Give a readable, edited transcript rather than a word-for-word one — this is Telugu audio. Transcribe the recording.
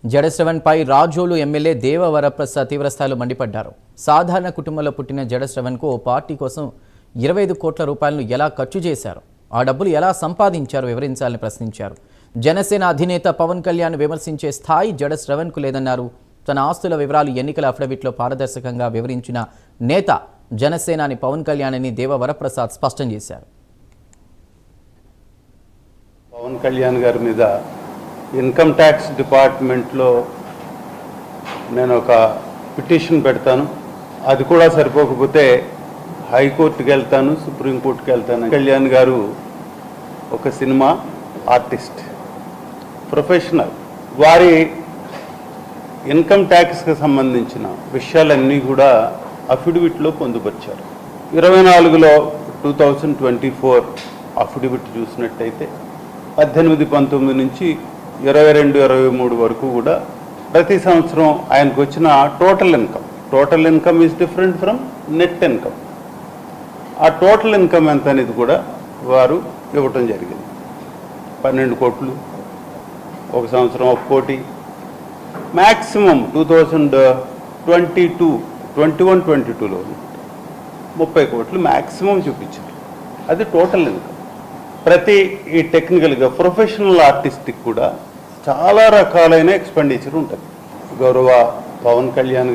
జడశ్రవణ్పై రాజోలు ఎమ్మెల్యే దేవవరప్రసాద్ తీవ్రస్థాయిలో మండిపడ్డారు. సాధారణ కుటుంబంలో పుట్టిన జడశ్రవణ్కు ఓ పార్టీ కోసం 25 కోట్ల రూపాయలను ఎలా ఖర్చు చేశారు, ఆ డబ్బులు ఎలా సంపాదించారో వివరించాలని ప్రశ్నించారు. జనసేన అధినేత పవన్ కళ్యాణ్ విమర్శించే స్థాయి జడశ్రవణ్కు లేదన్నారు. తన ఆస్తుల వివరాలు ఎన్నికల అఫిడవిట్లో పారదర్శకంగా వివరించిన నేత జనసేనాని పవన్ కళ్యాణ్ అని దేవవరప్రసాద్ స్పష్టం చేశారు. పవన్ కళ్యాణ్ గారి మీద ఇన్కమ్ ట్యాక్స్ డిపార్ట్మెంట్లో నేను ఒక పిటిషన్ పెడతాను. అది కూడా సరిపోకపోతే హైకోర్టుకి వెళ్తాను, సుప్రీంకోర్టుకి వెళ్తాను. కళ్యాణ్ గారు ఒక సినిమా ఆర్టిస్ట్, ప్రొఫెషనల్. వారి ఇన్కమ్ ట్యాక్స్కి సంబంధించిన విషయాలన్నీ కూడా అఫిడవిట్లో పొందుపరిచారు. 24లో 2024 అఫిడవిట్ చూసినట్టయితే 18-19 నుంచి 22-23 వరకు కూడా ప్రతి సంవత్సరం ఆయనకు వచ్చిన total income is different from net income. ఆ టోటల్ ఇన్కమ్ ఎంత అనేది కూడా వారు ఇవ్వటం జరిగింది. 12 కోట్లు, ఒక సంవత్సరం 1 కోటి, మ్యాక్సిమం 2021-22లో 30 కోట్లు మ్యాక్సిమం చూపించారు. అది టోటల్ ఇన్కమ్. ప్రతి ఈ టెక్నికల్గా ప్రొఫెషనల్ ఆర్టిస్ట్కి కూడా చాలా రకాలైన ఎక్స్పెండిచర్ ఉంటుంది. గౌరవ పవన్ కళ్యాణ్